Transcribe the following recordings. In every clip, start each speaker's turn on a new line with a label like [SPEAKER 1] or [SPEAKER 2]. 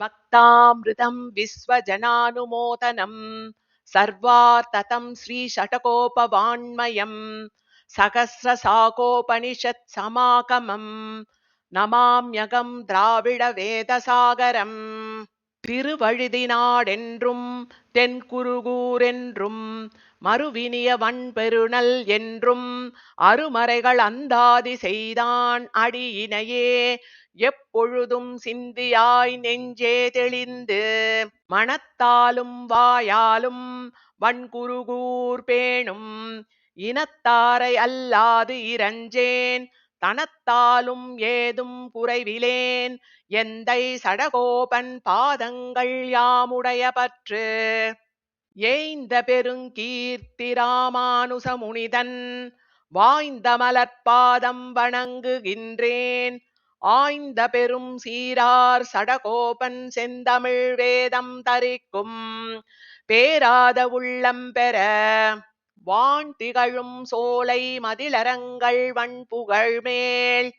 [SPEAKER 1] भक्तामृतं विश्वजनानुमोदनं सर्वार्थतं श्रीषटकोपवाङ्मयं सहस्रशाकोपनिषत्समागमं नमाम्यகம் திராவிடவேதசாகரம். திருவழுதினாடென்றும் தென்குருகூரென்றும் மறுவினிய வன்பெருநல் என்றும் அருமறைகள் அந்தாதி செய்தான் அடியினையே எப்பொழுதும் சிந்தியாய் நெஞ்சே தெளிந்து மனத்தாலும் வாயாலும் வன்குருகூர் பேணும் இனத்தாரை அல்லாது இரஞ்சேன் தனத்தாலும் ஏதும் குறைவிலேன் எந்தை சடகோபன் பாதங்கள் யாமுடைய பற்று ஏய்ந்த பெருங்கீர்த்தி ராமானுச முனிதன் வாய்ந்த மலர்பாதம் வணங்குகின்றேன் ஆய்ந்த பெரும் சீரார் சடகோபன் செந்தமிழ் வேதம் தரிக்கும் பேராத உள்ளம் பெற வான் திகழும் சோலை மதிலரங்கள் வன்புகழ் மேல்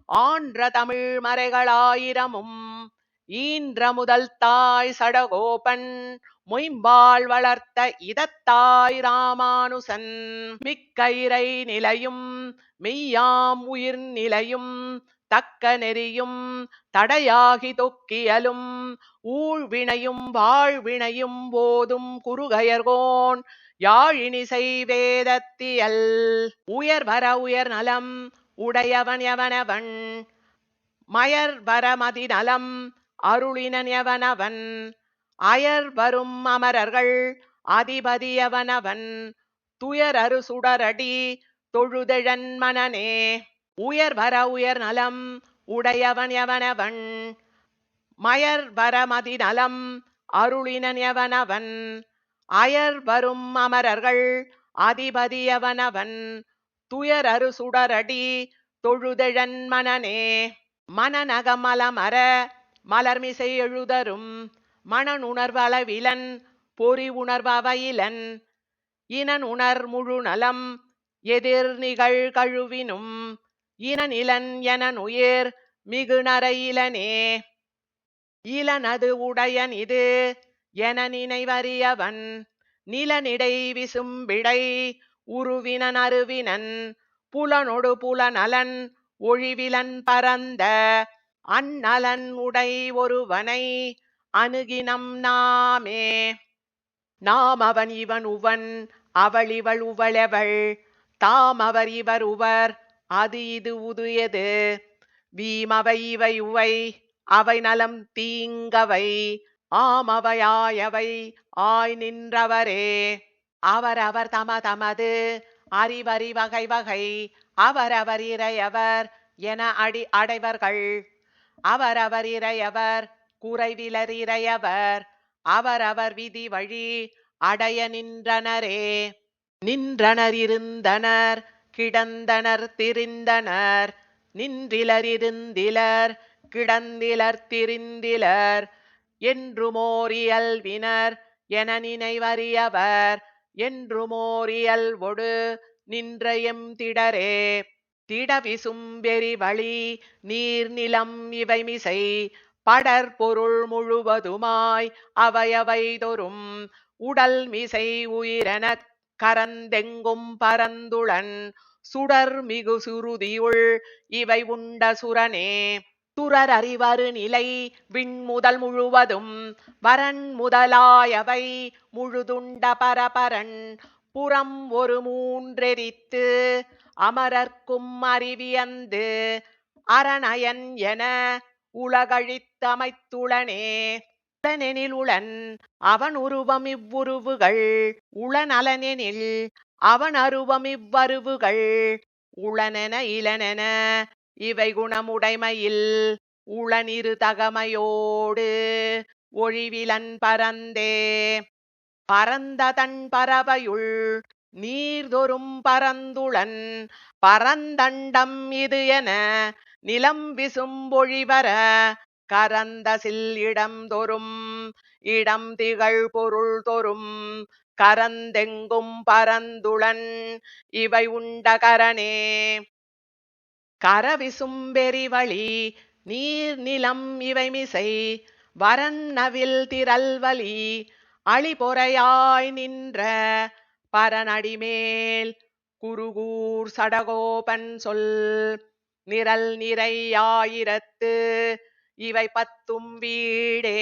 [SPEAKER 1] ஆன்ற தமிழ் மறைகளாயிரமும் ஈன்ற முதல் தாய் சடகோபன் மொயம்பால் வளர்த்த இதத்தாய் ராமானுசன் மிக்க இறை நிலையும் மெய்யாம் உயிர் நிலையும் தக்க நெறியும் தடையாகி தொக்கியலும் ஊழ்வினையும் வாழ்வினையும் போதும் குறுகயர்கோன் யாழினிசை வேதத்தியல் உயர்வர உயர் நலம் உடையவன் எவனவன் மயர் வரமதி நலம் அருளினன் எவனவன் அயர் வரும் அமரர்கள் அதிபதியவனவன் துயரறு சுடரடி தொழுதெழன் மனனே உயர் வர உயர் நலம் உடையவன் எவனவன் மயர் வரமதி நலம் அருளினன் எவனவன் அயர் வரும் அமரர்கள் அதிபதியவனவன் துயரறு சுடரடி தொழுதெழன் மனனே மனநகமலமர மலர்மிசை எழுதரும் மனனுணர்வளவிலன் பொறி உணர்வவையிலன் இனனுணர் முழு நலம் எதிர் நிகழ் கழுவினும் இனநிலன் எனனுயிர் மிகுநரையிலனே இளனது உடையன் இது என நினைவறியவன் நிலனிடை விசும்பிடை உருவினன் அருவினன் புலனொடு புலநலன் ஒழிவிலன் பரந்த அந்நலன் உடை ஒருவனை அணுகினம் நாமே நாம் அவன் இவன் உவன் அவள் இவள் உவளெவள் தாம் அவர் இவர் உவர் அது இது உது எது வீமவை இவை உவை அவை நலம் தீங்கவை ஆமவையாயவை ஆய் நின்றவரே அவரவர் தமது அறிவறி வகை வகை அவரவர் இறையவர் என அடைவர்கள் அவரவர் இறையவர் குறைவிலர் இறையவர் அவரவர் விதி வழி அடைய நின்றனரே நின்றனர் இருந்தனர் கிடந்தனர் திரிந்தனர் நின்றிலர் இருந்திலர் கிடந்திலர் திரிந்திலர் என்றுமோரியல்வினர் என நினைவறியவர் என்றுமோரியல்வொடு நின்ற எம் திடரே திடவிசும்பெரி வழி நீர்நிலம் இவை மிசை படர் பொருள் முழுவதுமாய் அவையவை தொறும் உடல் மிசை உயிரெனக் கரந்தெங்கும் பரந்துளன் சுடர் மிகு சுருதியுள் இவை உண்ட சுரனே துரர் அறிவரு நிலை விண்முதல் முழுவதும் வரன் முதலாயவை முழுதுண்ட பரபரன் புறம் ஒரு மூன்றெரித்து அமரர்க்கும் அறிவியந்து அரணயன் என உலகழித்தமைத்துளனே உளனெனில் உளன் அவன் உருவம் இவ்வுருவுகள் உளநலனெனில் அவன் அருவம் இவ்வருவுகள் உளனென இளனென இவை குணமுடைமையில் உளனிரு தகமையோடு ஒழிவிலன் பரந்தே பரந்த தன் பறவையுள் நீர்தொறும் பரந்துளன் பரந்தண்டம் இது என நிலம் விசும்பொழிவர கரந்தசில் இடம் தொறும் இடம் திகழ் பொருள் தொறும் கரந்தெங்கும் பரந்துளன் இவை உண்ட கரனே கரவிசும்பெரி வழி நீர் நிலம் இவை மிசை வரன்னவில் திரல்வலி அழிபொறையாய் நின்ற பரனடிமேல் குருகூர் சடகோபன் சொல் நிரல் நிறையாயிரத்து இவை பத்தும் வீடே.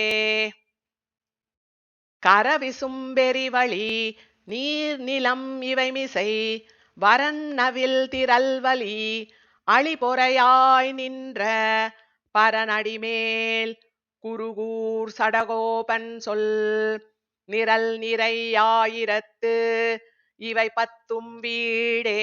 [SPEAKER 1] கரவிசும்பெரிவழி நீர் நிலம் இவைமிசை வரன்னவில் திரல்வலி அழிபொறையாய் நின்ற பரனடிமேல் குருகூர் சடகோபன் சொல் நிரல் நிறையாயிரத்து இவை பத்தும் வீடே.